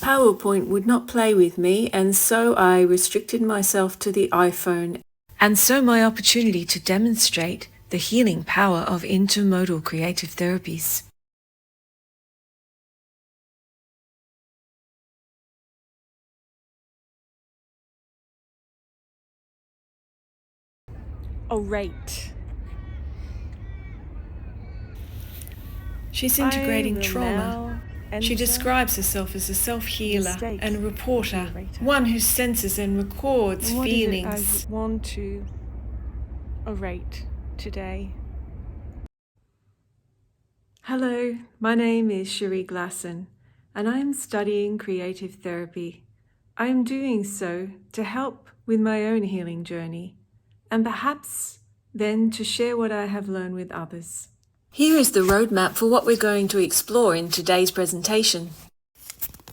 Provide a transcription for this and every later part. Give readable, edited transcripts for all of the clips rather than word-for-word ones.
PowerPoint would not play with me, and so I restricted myself to the iPhone, and so my opportunity to demonstrate the healing power of intermodal creative therapies. Orate. She's integrating trauma. She describes herself as a self-healer and a reporter, one who senses and records feelings. I want to orate today. Hello, my name is Cherie Glasson, and I am studying creative therapy. I am doing so to help with my own healing journey, and perhaps then to share what I have learned with others. Here is the roadmap for what we're going to explore in today's presentation.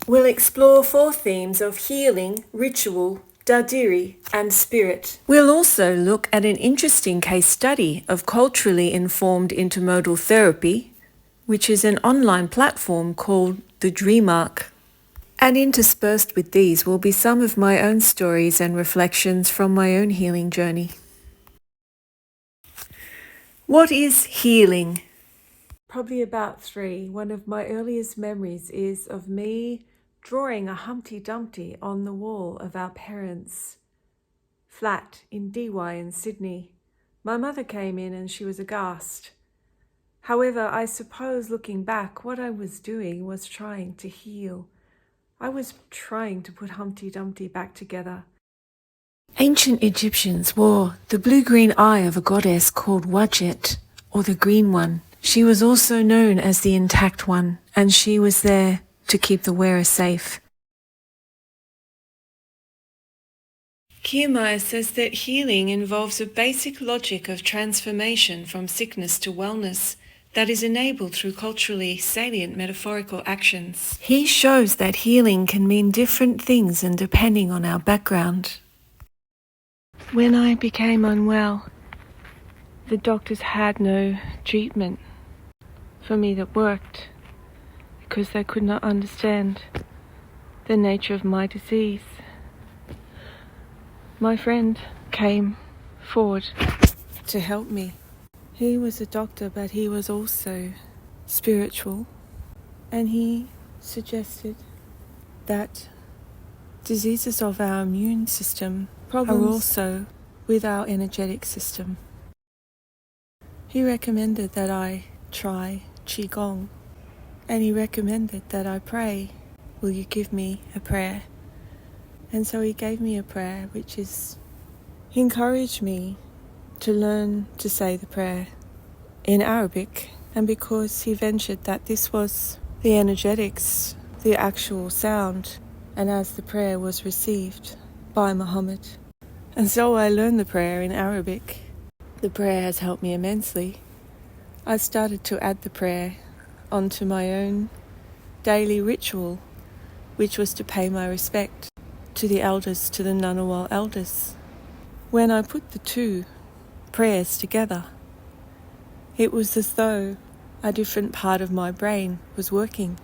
We'll explore 4 themes of healing, ritual, dadiri, and spirit. We'll also look at an interesting case study of culturally informed intermodal therapy, which is an online platform called The Dream Arc. And interspersed with these will be some of my own stories and reflections from my own healing journey. What is healing? Probably about 3. One of my earliest memories is of me drawing a Humpty Dumpty on the wall of our parents' flat in DY in Sydney. My mother came in and she was aghast. However, I suppose looking back, what I was doing was trying to heal. I was trying to put Humpty Dumpty back together. Ancient Egyptians wore the blue-green eye of a goddess called Wadjet, or the Green One. She was also known as the Intact One, and she was there to keep the wearer safe. Kiermaier says that healing involves a basic logic of transformation from sickness to wellness that is enabled through culturally salient metaphorical actions. He shows that healing can mean different things and depending on our background. When I became unwell, the doctors had no treatment for me that worked because they could not understand the nature of my disease. My friend came forward to help me. He was a doctor, but he was also spiritual, and he suggested that diseases of our immune system are also with our energetic system. He recommended that I try Qigong, and he recommended that I pray, "Will you give me a prayer?" And so he gave me a prayer, he encouraged me to learn to say the prayer in Arabic, and because he ventured that this was the energetics, the actual sound, and as the prayer was received by Muhammad. And so I learned the prayer in Arabic. The prayer has helped me immensely. I started to add the prayer onto my own daily ritual, which was to pay my respect to the elders, to the Ngunnawal elders. When I put the 2 prayers together, it was as though a different part of my brain was working,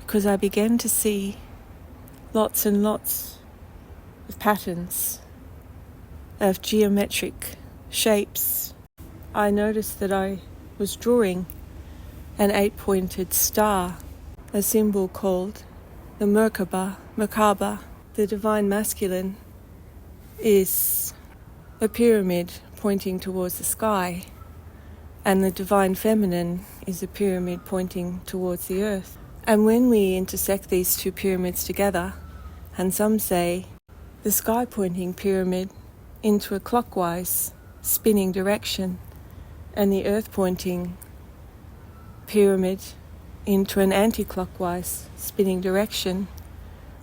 because I began to see lots and lots of patterns, of geometric shapes. I noticed that I was drawing an 8-pointed star, a symbol called the Merkaba. The divine masculine is a pyramid pointing towards the sky, and the divine feminine is a pyramid pointing towards the earth. And when we intersect these 2 pyramids together, and some say the sky pointing pyramid into a clockwise spinning direction, and the earth pointing pyramid into an anti-clockwise spinning direction,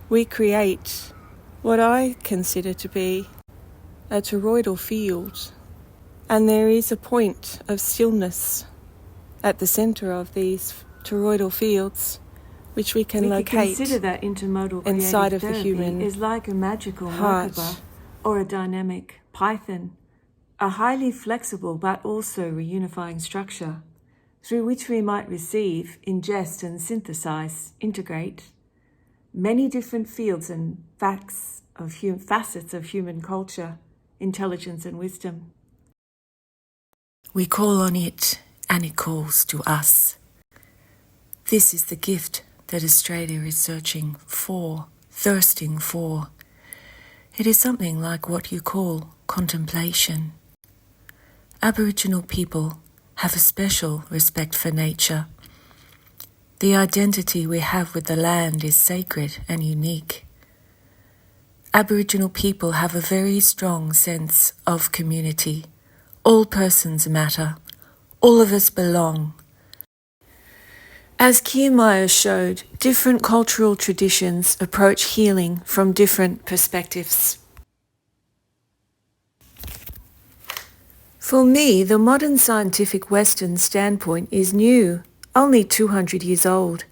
we create what I consider to be a toroidal field. And there is a point of stillness at the center of these toroidal fields, which we can locate consider that intermodal inside of the therapy human is like a magical heart, Merkaba or a dynamic python, a highly flexible but also reunifying structure through which we might receive, ingest and synthesize, integrate many different fields and facets of human culture, intelligence and wisdom. We call on it, and it calls to us. This is the gift that Australia is searching for, thirsting for. It is something like what you call contemplation. Aboriginal people have a special respect for nature. The identity we have with the land is sacred and unique. Aboriginal people have a very strong sense of community. All persons matter. All of us belong. As Kiermaier showed, different cultural traditions approach healing from different perspectives. For me, the modern scientific Western standpoint is new, only 200 years old,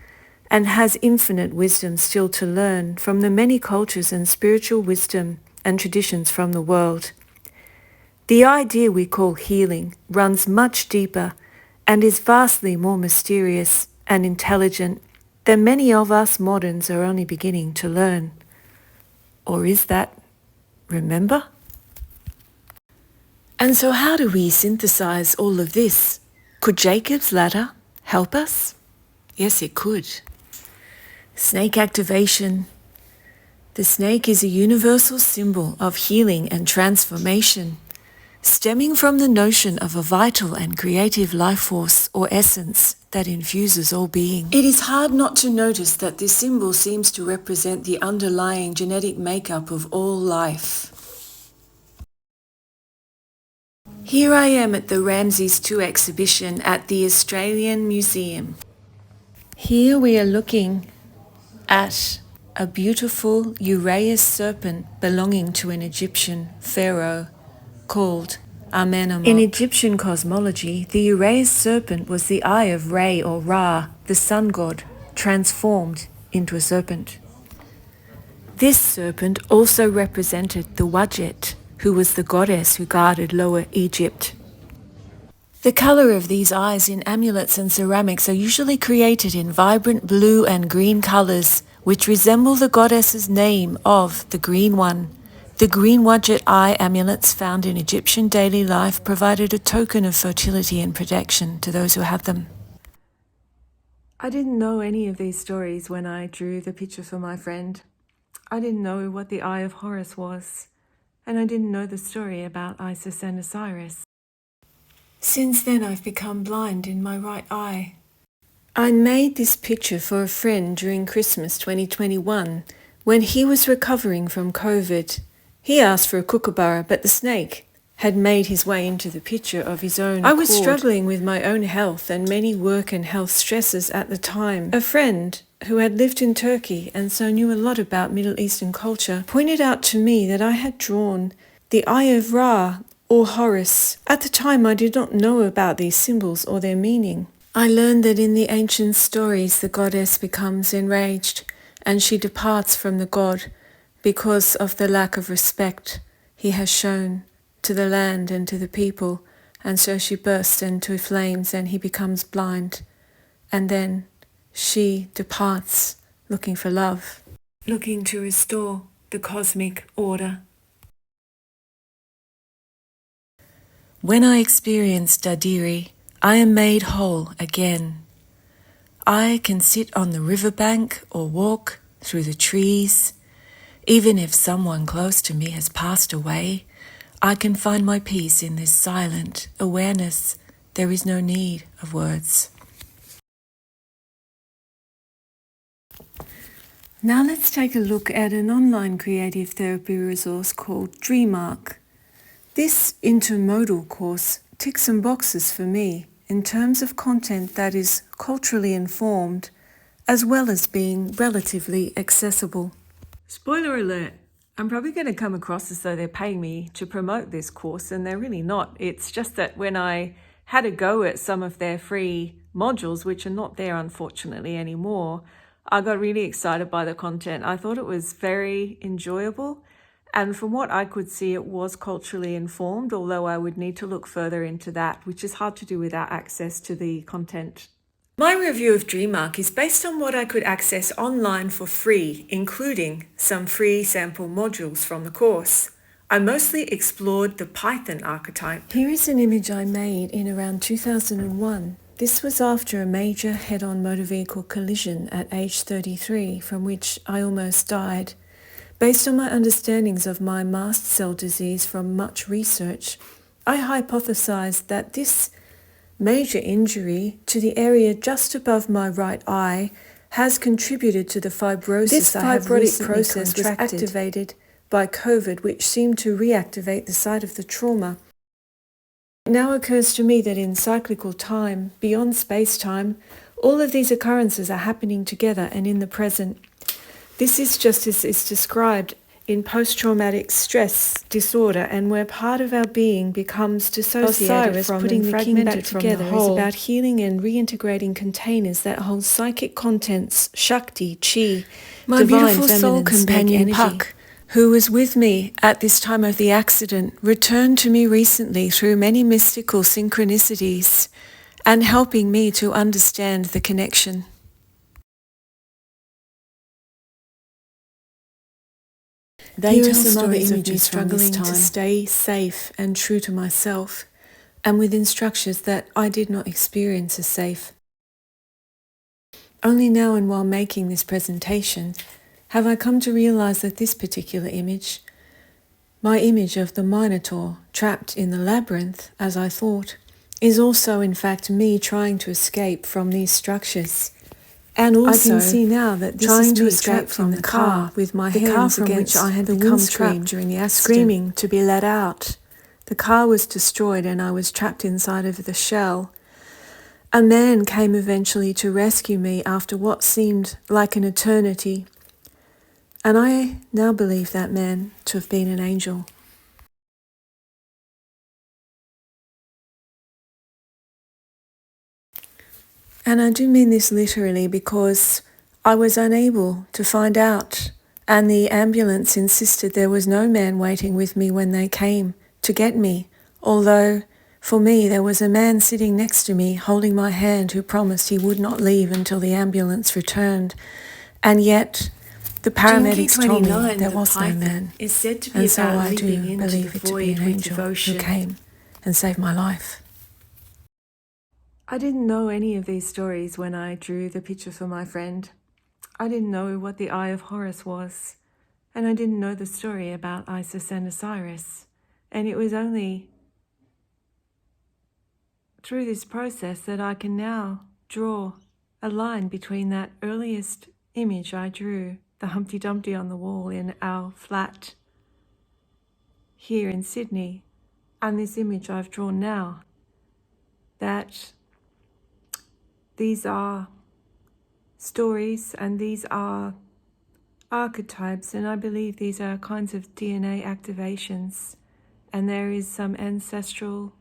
and has infinite wisdom still to learn from the many cultures and spiritual wisdom and traditions from the world. The idea we call healing runs much deeper and is vastly more mysterious and intelligent than many of us moderns are only beginning to learn. Or is that, remember? And so how do we synthesize all of this? Could Jacob's ladder help us? Yes, it could. Snake activation. The snake is a universal symbol of healing and transformation, stemming from the notion of a vital and creative life force or essence that infuses all being. It is hard not to notice that this symbol seems to represent the underlying genetic makeup of all life. Here I am at the Ramses II exhibition at the Australian Museum. Here we are looking at a beautiful Uraeus serpent belonging to an Egyptian pharaoh called Amenemhat. In Egyptian cosmology, the Uraeus serpent was the eye of Re or Ra, the sun god, transformed into a serpent. This serpent also represented the Wadjet, who was the goddess who guarded Lower Egypt. The colour of these eyes in amulets and ceramics are usually created in vibrant blue and green colours, which resemble the goddess's name of the Green One. The green Wadjet eye amulets found in Egyptian daily life provided a token of fertility and protection to those who had them. I didn't know any of these stories when I drew the picture for my friend. I didn't know what the Eye of Horus was, and I didn't know the story about Isis and Osiris. Since then I've become blind in my right eye. I made this picture for a friend during Christmas 2021 when he was recovering from COVID. He asked for a kookaburra, but the snake had made his way into the picture of his own accord. I was struggling with my own health and many work and health stresses at the time. A friend who had lived in Turkey and so knew a lot about Middle Eastern culture pointed out to me that I had drawn the Eye of Ra or Horus. At the time I did not know about these symbols or their meaning. I learned that in the ancient stories the goddess becomes enraged and she departs from the god because of the lack of respect he has shown to the land and to the people, and so she bursts into flames and he becomes blind, and then she departs looking for love, looking to restore the cosmic order. When I experience Dadiri, I am made whole again. I can sit on the riverbank or walk through the trees. Even if someone close to me has passed away, I can find my peace in this silent awareness. There is no need of words. Now let's take a look at an online creative therapy resource called DreamArc. This intermodal course ticks some boxes for me in terms of content that is culturally informed as well as being relatively accessible. Spoiler alert, I'm probably going to come across as though they're paying me to promote this course, and they're really not. It's just that when I had a go at some of their free modules, which are not there unfortunately anymore, I got really excited by the content. I thought it was very enjoyable, and from what I could see, it was culturally informed, although I would need to look further into that, which is hard to do without access to the content My review of DreamArc is based on what I could access online for free, including some free sample modules from the course. I mostly explored the Python archetype. Here is an image I made in around 2001. This was after a major head-on motor vehicle collision at age 33, from which I almost died. Based on my understandings of my mast cell disease from much research, I hypothesized that this major injury to the area just above my right eye has contributed to the fibrosis. This fibrotic process was activated by COVID, which seemed to reactivate the site of the trauma. It now occurs to me that in cyclical time, beyond space-time, all of these occurrences are happening together and in the present. This is just as is described in post-traumatic stress disorder, and where part of our being becomes dissociated from putting the king back together is about healing and reintegrating containers that hold psychic contents, Shakti, Chi, my beautiful soul companion Puck, who was with me at this time of the accident, returned to me recently through many mystical synchronicities and helping me to understand the connection. They tell stories of me struggling to stay safe and true to myself, and with instructions that I did not experience as safe. Only now and while making this presentation have I come to realize that this particular image, my image of the Minotaur trapped in the labyrinth, as I thought, is also in fact me trying to escape from these structures. And also, I can see now that this trying to escape from the car with my hands against which I had become trapped during the accident, screaming to be let out. The car was destroyed and I was trapped inside of the shell. A man came eventually to rescue me after what seemed like an eternity, and I now believe that man to have been an angel. And I do mean this literally, because I was unable to find out, and the ambulance insisted there was no man waiting with me when they came to get me, although for me there was a man sitting next to me holding my hand who promised he would not leave until the ambulance returned. And yet the paramedics told me there was no man, is said to be and so I do believe it to be an angel who came and saved my life. I didn't know any of these stories when I drew the picture for my friend. I didn't know what the Eye of Horus was, and I didn't know the story about Isis and Osiris. And it was only through this process that I can now draw a line between that earliest image I drew, the Humpty Dumpty on the wall in our flat here in Sydney, and this image I've drawn now, that these are stories and these are archetypes, and I believe these are kinds of DNA activations, and there is some ancestral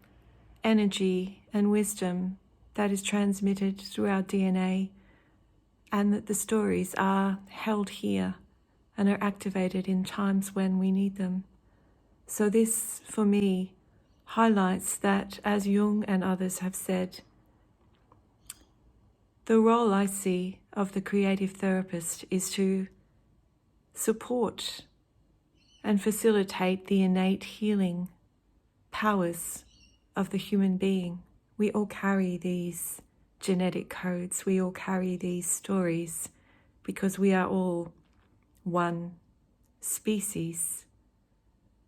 energy and wisdom that is transmitted through our DNA, and that the stories are held here and are activated in times when we need them. So this, for me, highlights that, as Jung and others have said, the role I see of the creative therapist is to support and facilitate the innate healing powers of the human being. We all carry these genetic codes, we all carry these stories, because we are all one species.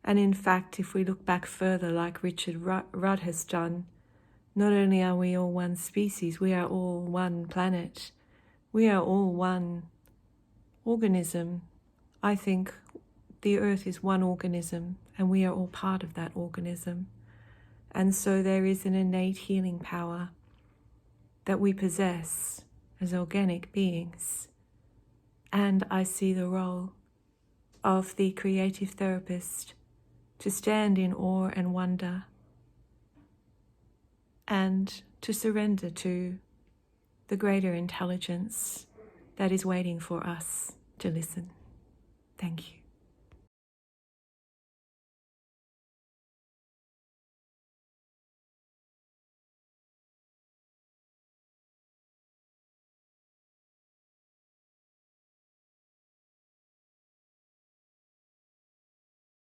And in fact, if we look back further, like Richard Rudd has done, not only are we all one species, we are all one planet. We are all one organism. I think the earth is one organism, and we are all part of that organism. And so there is an innate healing power that we possess as organic beings. And I see the role of the creative therapist to stand in awe and wonder, and to surrender to the greater intelligence that is waiting for us to listen. Thank you.